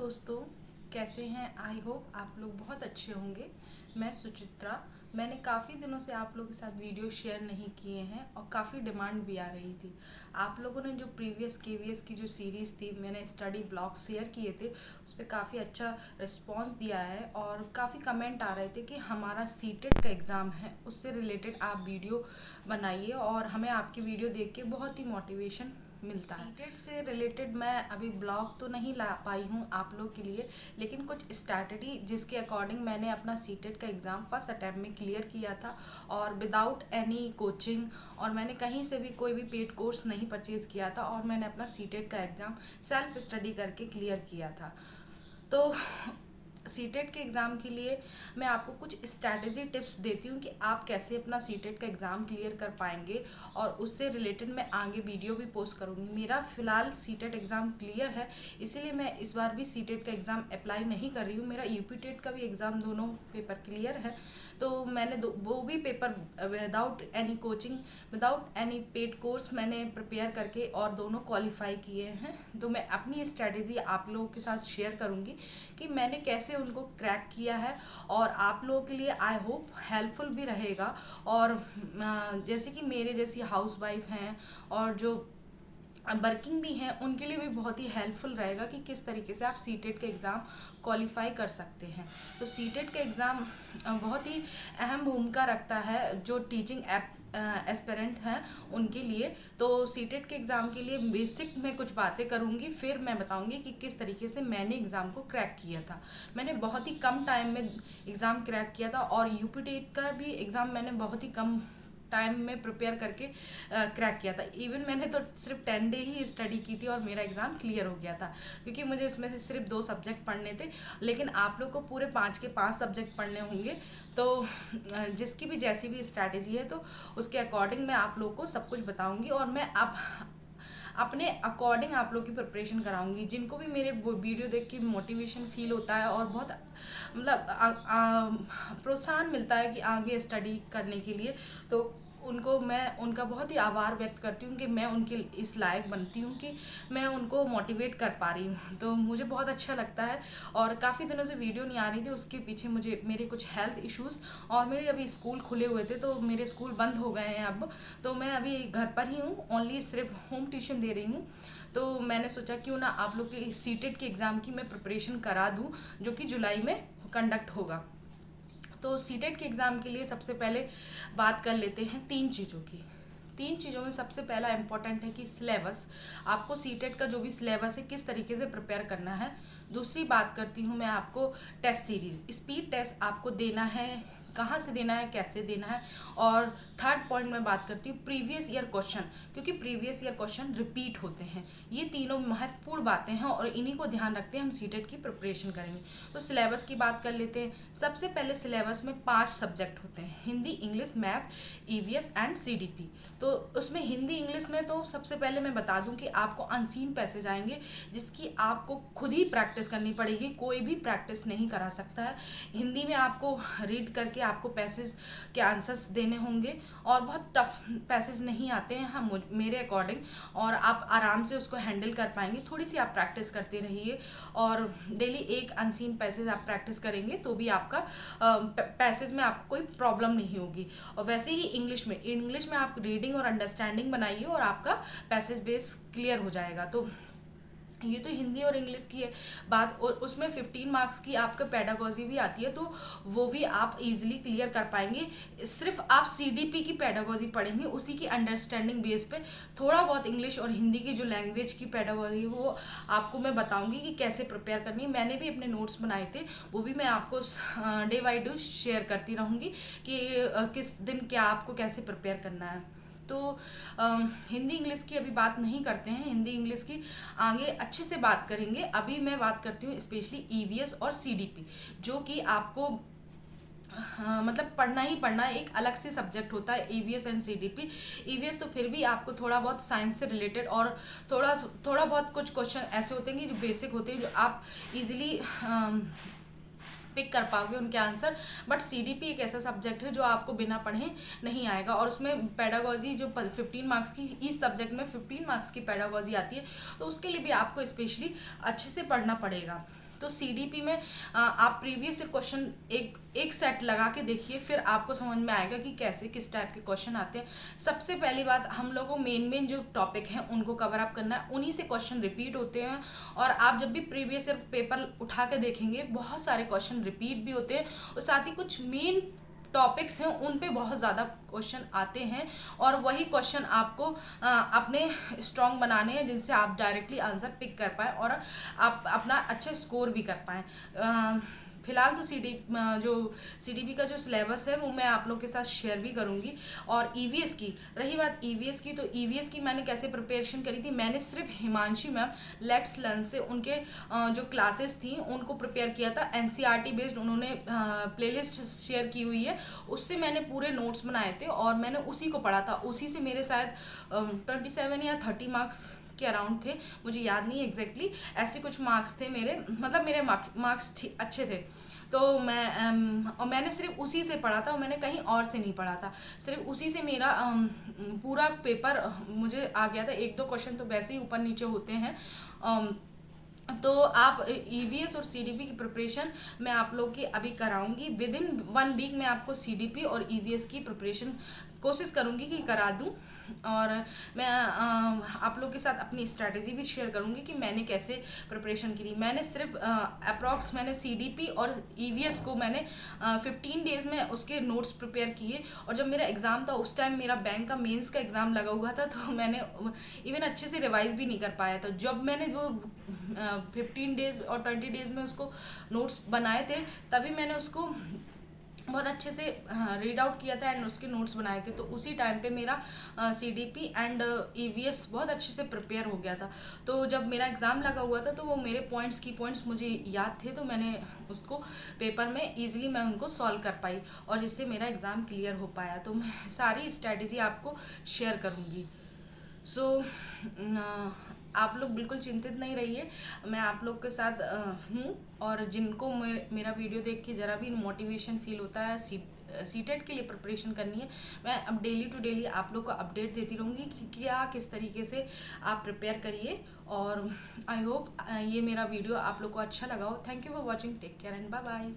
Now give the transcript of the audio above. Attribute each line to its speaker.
Speaker 1: दोस्तों, कैसे हैं? आई होप आप लोग बहुत अच्छे होंगे। मैं सुचित्रा। मैंने काफ़ी दिनों से आप लोगों के साथ वीडियो शेयर नहीं किए हैं और काफ़ी डिमांड भी आ रही थी। आप लोगों ने जो प्रीवियस केवीएस की जो सीरीज़ थी, मैंने स्टडी ब्लॉग शेयर किए थे, उस पर काफ़ी अच्छा रिस्पांस दिया है और काफ़ी कमेंट आ रहे थे कि हमारा सीटेट का एग्ज़ाम है, उससे रिलेटेड आप वीडियो बनाइए और हमें आपकी वीडियो देख के बहुत ही मोटिवेशन मिलता है। सीटेट से रिलेटेड मैं अभी ब्लॉग तो नहीं ला पाई हूँ आप लोग के लिए, लेकिन कुछ स्ट्रैटेजी जिसके अकॉर्डिंग मैंने अपना सीटेट का एग्ज़ाम फर्स्ट अटैम्प्ट में क्लियर किया था और विदाउट एनी कोचिंग, और मैंने कहीं से भी कोई भी पेड कोर्स नहीं परचेज़ किया था और मैंने अपना सीटेट का एग्ज़ाम सेल्फ स्टडी करके क्लियर किया था। तो सीटेट के एग्ज़ाम के लिए मैं आपको कुछ स्ट्रैटेजी टिप्स देती हूँ कि आप कैसे अपना सीटेट का एग्ज़ाम क्लियर कर पाएंगे, और उससे रिलेटेड मैं आगे वीडियो भी पोस्ट करूँगी। मेरा फ़िलहाल सीटेट एग्ज़ाम क्लियर है, इसीलिए मैं इस बार भी सीटेट का एग्ज़ाम अप्लाई नहीं कर रही हूँ। मेरा यूपी टेट का भी एग्ज़ाम दोनों पेपर क्लियर है, तो मैंने वो भी paper without any coaching, without any paid course मैंने प्रिपेयर करके और दोनों क्वालिफाई किए हैं। तो मैं अपनी स्ट्रैटेजी आप लोगों के साथ शेयर करूँगी कि मैंने कैसे उनको क्रैक किया है, और आप लोगों के लिए आई होप हेल्पफुल भी रहेगा। और जैसे कि मेरे जैसी हाउसवाइफ हैं और जो वर्किंग भी हैं, उनके लिए भी बहुत ही हेल्पफुल रहेगा कि किस तरीके से आप सीटेट के एग्ज़ाम क्वालिफाई कर सकते हैं। तो सीटेट का एग्ज़ाम बहुत ही अहम भूमिका रखता है जो टीचिंग एस्पिरेंट हैं उनके लिए। तो सीटेट के एग्ज़ाम के लिए बेसिक में कुछ बातें करूँगी, फिर मैं बताऊँगी कि किस तरीके से मैंने एग्ज़ाम को क्रैक किया था। मैंने बहुत ही कम टाइम में एग्ज़ाम क्रैक किया था, और यूपी टेट का भी एग्ज़ाम मैंने बहुत ही कम टाइम में प्रिपेयर करके क्रैक किया था। इवन मैंने तो सिर्फ 10 डे ही स्टडी की थी और मेरा एग्ज़ाम क्लियर हो गया था, क्योंकि मुझे उसमें से सिर्फ 2 सब्जेक्ट पढ़ने थे, लेकिन आप लोग को पूरे 5 के 5 सब्जेक्ट पढ़ने होंगे। तो जिसकी भी जैसी भी स्ट्रैटेजी है, तो उसके अकॉर्डिंग मैं आप लोग को सब कुछ बताऊँगी, और मैं अपने अकॉर्डिंग आप लोग की प्रिपरेशन कराऊंगी। जिनको भी मेरे वीडियो देख के मोटिवेशन फील होता है और बहुत मतलब प्रोत्साहन मिलता है कि आगे स्टडी करने के लिए, तो उनको मैं उनका बहुत ही आभार व्यक्त करती हूँ कि मैं उनके इस लायक बनती हूँ कि मैं उनको मोटिवेट कर पा रही हूँ। तो मुझे बहुत अच्छा लगता है, और काफ़ी दिनों से वीडियो नहीं आ रही थी, उसके पीछे मुझे मेरे कुछ हेल्थ इश्यूज़, और मेरे अभी स्कूल खुले हुए थे तो मेरे स्कूल बंद हो गए हैं अब, तो मैं अभी घर पर ही हूँ, ओनली सिर्फ होम ट्यूशन दे रही हूँ। तो मैंने सोचा क्यों ना आप लोग के सीटेट के एग्ज़ाम की मैं प्रिपरेशन करा दूँ, जो कि जुलाई में कंडक्ट होगा। तो सीटेट के एग्ज़ाम के लिए सबसे पहले बात कर लेते हैं 3 चीज़ों की। 3 चीज़ों में सबसे पहला इम्पॉर्टेंट है कि सिलेबस, आपको सीटेट का जो भी सिलेबस है किस तरीके से प्रिपेयर करना है। दूसरी बात करती हूँ मैं आपको टेस्ट सीरीज, स्पीड टेस्ट आपको देना है, कहाँ से देना है, कैसे देना है। और थर्ड पॉइंट में बात करती हूँ प्रीवियस ईयर क्वेश्चन, क्योंकि प्रीवियस ईयर क्वेश्चन रिपीट होते हैं। ये तीनों महत्वपूर्ण बातें हैं और इन्हीं को ध्यान रखते हैं हम सीटेट की प्रिपरेशन करेंगे। तो सिलेबस की बात कर लेते हैं। सबसे पहले सिलेबस में 5 सब्जेक्ट होते हैं: Hindi, English, math, EVS and CDP. तो उसमें हिंदी इंग्लिश में तो सबसे पहले मैं बता दूं कि आपको अनसीन पैसेज आएंगे, जिसकी आपको खुद ही प्रैक्टिस करनी पड़ेगी, कोई भी प्रैक्टिस नहीं करा सकता है। हिंदी में आपको रीड करके आपको पैसेज के आंसर्स देने होंगे, और बहुत टफ पैसेज नहीं आते हैं हम मेरे अकॉर्डिंग, और आप आराम से उसको हैंडल कर पाएंगे। थोड़ी सी आप प्रैक्टिस करते रहिए, और डेली एक अनसीन पैसेज आप प्रैक्टिस करेंगे तो भी आपका पैसेज में आपको कोई प्रॉब्लम नहीं होगी। और वैसे ही इंग्लिश में आप रीडिंग और अंडरस्टैंडिंग बनाइए और आपका पैसेज बेस क्लियर हो जाएगा। तो ये तो हिंदी और इंग्लिश की है बात, और उसमें 15 मार्क्स की आपका पेडागोजी भी आती है, तो वो भी आप इजीली क्लियर कर पाएंगे। सिर्फ आप सीडीपी की पेडागोजी पढ़ेंगे, उसी की अंडरस्टैंडिंग बेस पे थोड़ा बहुत इंग्लिश और हिंदी की जो लैंग्वेज की पेडागोजी है वो आपको मैं बताऊंगी कि कैसे प्रिपेयर करनी है। मैंने भी अपने नोट्स बनाए थे, वो भी मैं आपको डे बाई डे शेयर करती रहूँगी कि किस दिन क्या आपको कैसे प्रिपेयर करना है। तो हिंदी इंग्लिश की अभी बात नहीं करते हैं, हिंदी इंग्लिश की आगे अच्छे से बात करेंगे। अभी मैं बात करती हूँ स्पेशली ईवीएस और सीडीपी, जो कि आपको मतलब पढ़ना ही पढ़ना है, एक अलग से सब्जेक्ट होता है ईवीएस एंड सीडीपी। ईवीएस तो फिर भी आपको थोड़ा बहुत साइंस से रिलेटेड, और थोड़ा बहुत कुछ क्वेश्चन ऐसे होते हैं कि जो बेसिक होते हैं, जो आप इजीली पिक कर पाओगे उनके आंसर। बट सीडीपी एक ऐसा सब्जेक्ट है जो आपको बिना पढ़े नहीं आएगा, और उसमें पेडागोजी जो 15 मार्क्स की, इस सब्जेक्ट में 15 मार्क्स की पेडागोजी आती है, तो उसके लिए भी आपको स्पेशली अच्छे से पढ़ना पड़ेगा। तो सीडीपी में आप प्रीवियस क्वेश्चन एक सेट लगा के देखिए, फिर आपको समझ में आएगा कि कैसे किस टाइप के क्वेश्चन आते हैं। सबसे पहली बात, हम लोगों को मेन जो टॉपिक हैं उनको कवर अप करना है, उन्हीं से क्वेश्चन रिपीट होते हैं। और आप जब भी प्रीवियस ईयर पेपर उठा के देखेंगे, बहुत सारे क्वेश्चन रिपीट भी होते हैं, और साथ ही कुछ मेन टॉपिक्स हैं उन पे बहुत ज़्यादा क्वेश्चन आते हैं, और वही क्वेश्चन आपको अपने स्ट्रॉन्ग बनाने हैं, जिनसे आप डायरेक्टली आंसर पिक कर पाएँ और आप अपना अच्छा स्कोर भी कर पाएँ। फिलहाल तो जो सीडीपी का जो सिलेबस है वो मैं आप लोग के साथ शेयर भी करूंगी। और ईवीएस की रही बात, ईवीएस की, तो ईवीएस की मैंने कैसे प्रिपरेशन करी थी, मैंने सिर्फ हिमांशी मैम लेट्स लर्न से उनके जो क्लासेस थी उनको प्रिपेयर किया था। एनसीईआरटी बेस्ड उन्होंने प्लेलिस्ट शेयर की हुई है, उससे मैंने पूरे नोट्स बनाए थे और मैंने उसी को पढ़ा था। उसी से मेरे शायद 27 या 30 मार्क्स के अराउंड थे, मुझे याद नहीं एग्जैक्टली, ऐसे कुछ मार्क्स थे मेरे, मतलब मेरे मार्क्स अच्छे थे। तो और मैंने सिर्फ उसी से पढ़ा था, और मैंने कहीं और से नहीं पढ़ा था, सिर्फ उसी से मेरा पूरा पेपर मुझे आ गया था। एक दो क्वेश्चन तो वैसे ही ऊपर नीचे होते हैं। तो आप ईवीएस और सीडीपी की प्रिपरेशन मैं आप लोग की अभी कराऊंगी। विद इन 1 वीक मैं आपको सीडीपी और ईवीएस की प्रिपरेशन कोशिश करूंगी कि करा दूं। और मैं आप लोग के साथ अपनी स्ट्रैटेजी भी शेयर करूंगी कि मैंने कैसे प्रिपरेशन की थी। मैंने सिर्फ अप्रॉक्स मैंने सीडीपी और ईवीएस को मैंने 15 डेज में उसके नोट्स प्रिपेयर किए। और जब मेरा एग्ज़ाम था उस टाइम मेरा बैंक का मेंस का एग्ज़ाम लगा हुआ था, तो मैंने इवन अच्छे से रिवाइज भी नहीं कर पाया था। जब मैंने वो 15 डेज और 20 डेज में उसको नोट्स बनाए थे, तभी मैंने उसको बहुत अच्छे से रीड आउट किया था एंड उसके नोट्स बनाए थे। तो उसी टाइम पे मेरा सीडीपी एंड ईवीएस बहुत अच्छे से प्रिपेयर हो गया था। तो जब मेरा एग्ज़ाम लगा हुआ था तो वो मेरे की पॉइंट्स मुझे याद थे, तो मैंने उसको पेपर में ईजिली मैं उनको सॉल्व कर पाई, और जिससे मेरा एग्ज़ाम क्लियर हो पाया। तो मैं सारी स्ट्रैटेजी आपको शेयर करूँगी। सो आप लोग बिल्कुल चिंतित नहीं रहिए, मैं आप लोग के साथ हूँ। और जिनको मेरा वीडियो देख के ज़रा भी मोटिवेशन फील होता है सीटेट के लिए प्रिपरेशन करनी है, मैं अब डेली टू डेली आप लोग को अपडेट देती रहूँगी कि क्या किस तरीके से आप प्रिपेयर करिए। और आई होप ये मेरा वीडियो आप लोग को अच्छा लगा हो। Thank you for watching, take care and bye bye.